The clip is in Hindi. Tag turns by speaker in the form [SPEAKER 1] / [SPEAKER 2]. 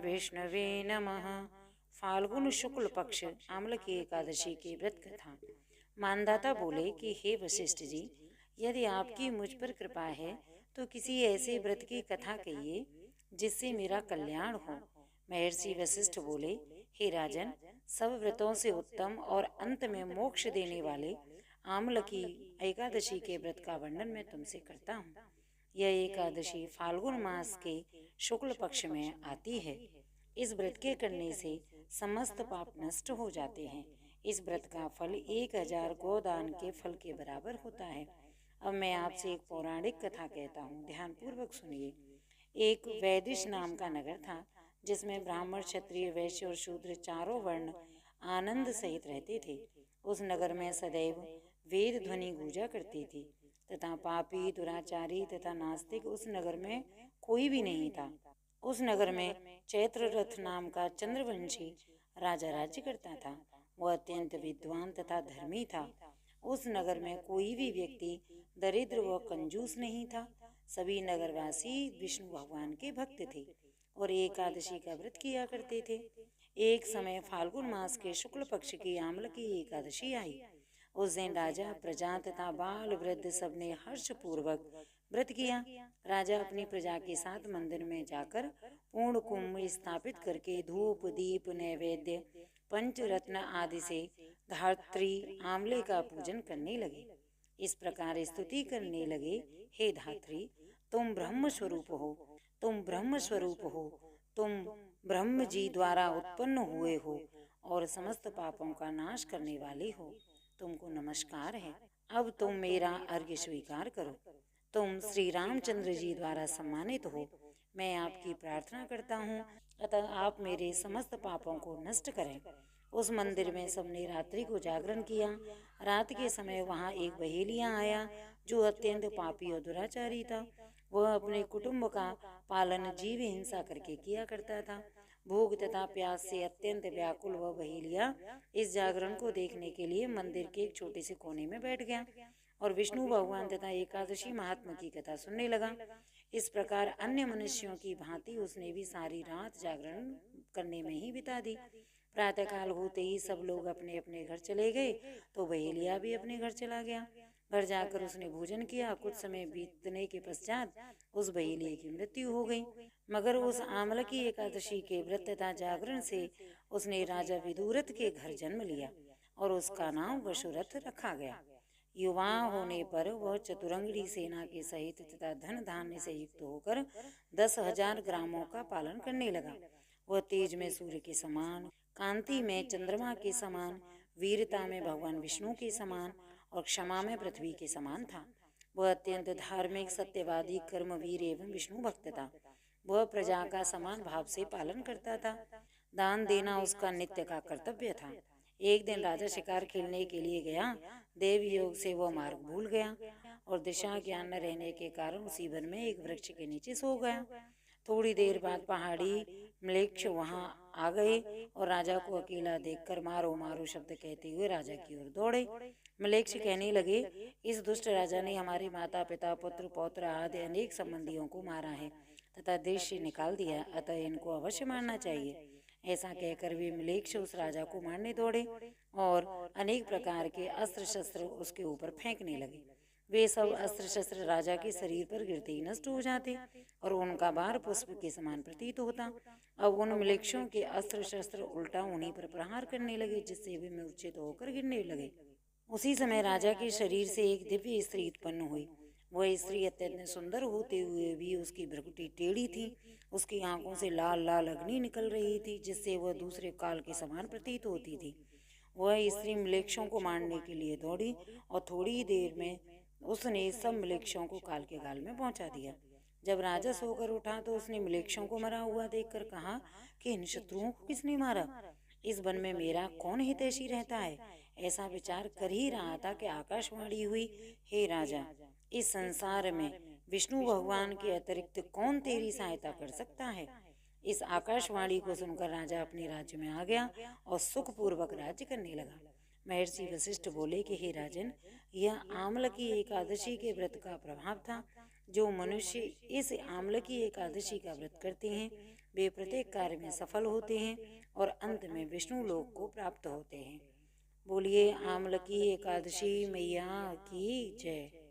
[SPEAKER 1] विष्णवे नमः। फाल्गुन शुक्ल पक्ष आम्ल की एकादशी की व्रत कथा। मानदाता बोले कि हे वशिष्ठ जी, यदि आपकी मुझ पर कृपा है तो किसी ऐसे व्रत की कथा कहिए जिससे मेरा कल्याण हो। महर्षि वशिष्ठ बोले, हे राजन, सब व्रतों से उत्तम और अंत में मोक्ष देने वाले आम्ल की एकादशी के व्रत का वर्णन मैं तुमसे करता हूँ। यह एकादशी फाल्गुन मास के शुक्ल पक्ष में आती है। इस व्रत के करने से समस्त पाप नष्ट हो जाते हैं। इस व्रत का फल 1000 गोदान के फल के बराबर होता है। अब मैं आपसे एक पौराणिक कथा कहता हूँ, ध्यान पूर्वक सुनिए। एक वैदिश नाम का नगर था जिसमें ब्राह्मण, क्षत्रिय, वैश्य और शूद्र चारों वर्ण आनंद सहित रहते थे। उस नगर में सदैव वेद ध्वनि गूंजा करती थी तथा पापी, दुराचारी तथा नास्तिक उस नगर में कोई भी नहीं था। उस नगर में चैत्ररथ नाम का चंद्रवंशी राजा राज्य करता था। वह अत्यंत विद्वान तथा धर्मी था। उस नगर में कोई भी व्यक्ति दरिद्र व कंजूस नहीं था। सभी नगरवासी विष्णु भगवान के भक्त थे और एकादशी का व्रत किया करते थे। एक समय फाल्गुन मास के शुक्ल पक्ष की आम्ल की एकादशी आई। उस दिन राजा, प्रजा तथा बाल वृद्ध सबने हर्ष पूर्वक व्रत किया। राजा अपनी प्रजा के साथ मंदिर में जाकर पूर्ण कुंभ स्थापित करके धूप, दीप, नैवेद्य, पंचरत्न आदि से धात्री आंवले का पूजन करने लगे। इस प्रकार स्तुति करने लगे, हे धात्री, तुम ब्रह्म स्वरूप हो, तुम ब्रह्म स्वरूप हो, तुम ब्रह्म जी द्वारा उत्पन्न हुए हो और समस्त पापों का नाश करने वाले हो। तुमको नमस्कार है। अब तुम मेरा अर्घ्य स्वीकार करो। तुम श्री रामचंद्र जी द्वारा सम्मानित हो। मैं आपकी प्रार्थना करता हूँ, अतः आप मेरे समस्त पापों को नष्ट करें। उस मंदिर में सबने रात्रि को जागरण किया। रात के समय वहाँ एक बहेलिया आया जो अत्यंत पापी और दुराचारी था। वह अपने कुटुंब का पालन जीव हिंसा करके किया करता था। भूख तथा प्यास से अत्यंत व्याकुल वह बहेलिया इस जागरण को देखने के लिए मंदिर के एक छोटे से कोने में बैठ गया और विष्णु भगवान तथा एकादशी महात्मा की कथा सुनने लगा। इस प्रकार अन्य मनुष्यों की भांति उसने भी सारी रात जागरण करने में ही बिता दी। प्रातःकाल होते ही सब लोग अपने अपने घर चले गए तो बहेलिया भी अपने घर चला गया। घर जाकर उसने भोजन किया। कुछ समय बीतने के पश्चात उस बहेलिये की मृत्यु हो गई। मगर उस आम्ल की एकादशी के व्रत तथा जागरण से उसने राजा विदुरथ के घर जन्म लिया और उसका नाम वसुरथ रखा गया। युवा होने पर वह चतुरंगड़ी सेना के सहित तथा धन धान्य से युक्त होकर 10,000 ग्रामों का पालन करने लगा। वह तेज में सूर्य के समान, कांति में चंद्रमा के समान, वीरता में भगवान विष्णु के समान और क्षमा में पृथ्वी के समान था। वह अत्यंत धार्मिक, सत्यवादी, कर्मवीर एवं विष्णु भक्त था। वह प्रजा का समान भाव से पालन करता था। दान देना उसका नित्य का कर्तव्य था। एक दिन राजा शिकार खेलने के लिए गया। देव योग से वह मार्ग भूल गया और दिशा ज्ञान न रहने के कारण उसी वन में एक वृक्ष के नीचे सो गया। थोड़ी देर बाद पहाड़ी म्लेच्छ वहां आ गए और राजा को अकेला देखकर मारो मारो शब्द कहते हुए राजा की ओर दौड़े। म्लेच्छ कहने लगे, इस दुष्ट राजा ने हमारे माता पिता, पुत्र पौत्र आदि अनेक संबंधियों को मारा है तथा देश से निकाल दिया, अतः इनको अवश्य मारना चाहिए। ऐसा कहकर वे म्लेच्छ उस राजा को मारने दौड़े और अनेक प्रकार के अस्त्र शस्त्र उसके ऊपर फेंकने लगे। वे सब अस्त्र शस्त्र राजा के शरीर पर गिरते ही नष्ट हो जाते और उनका बार पुष्प के समान प्रतीत होता। अब उन म्लेच्छों के अस्त्र शस्त्र उल्टा उन्हीं पर प्रहार करने लगे, जिससे वे मूर्छित होकर गिरने लगे। उसी समय राजा के शरीर से एक दिव्य स्त्री उत्पन्न हुई। वह स्त्री अत्यंत सुंदर होते हुए भी उसकी भ्रुकुटी टेढ़ी थी। उसकी आंखों से लाल लाल अग्नि निकल रही थी, जिससे वह दूसरे काल के समान प्रतीत होती थी। वह स्त्री म्लेच्छों को मारने के लिए दौड़ी और थोड़ी ही देर में उसने सब म्लेच्छों को काल के गाल में पहुंचा दिया। जब राजा सोकर उठा तो उसने म्लेच्छों को मरा हुआ देखकर कहा कि इन शत्रुओं को किसने मारा? इस वन में मेरा कौन हितैषी रहता है? ऐसा विचार कर ही रहा था कि आकाशवाणी हुई, हे राजा, इस संसार में विष्णु भगवान के अतिरिक्त कौन तेरी सहायता कर सकता है? इस आकाशवाणी को सुनकर राजा अपने राज्य में आ गया और सुखपूर्वक राज्य करने लगा। महर्षि वशिष्ठ बोले कि हे राजन, यह आम्ल की एकादशी के व्रत का प्रभाव था। जो मनुष्य इस आमलकी एकादशी का व्रत करते हैं वे प्रत्येक कार्य में सफल होते हैं और अंत में विष्णु लोक को प्राप्त होते हैं। बोलिए आमलकी एकादशी मैया की जय।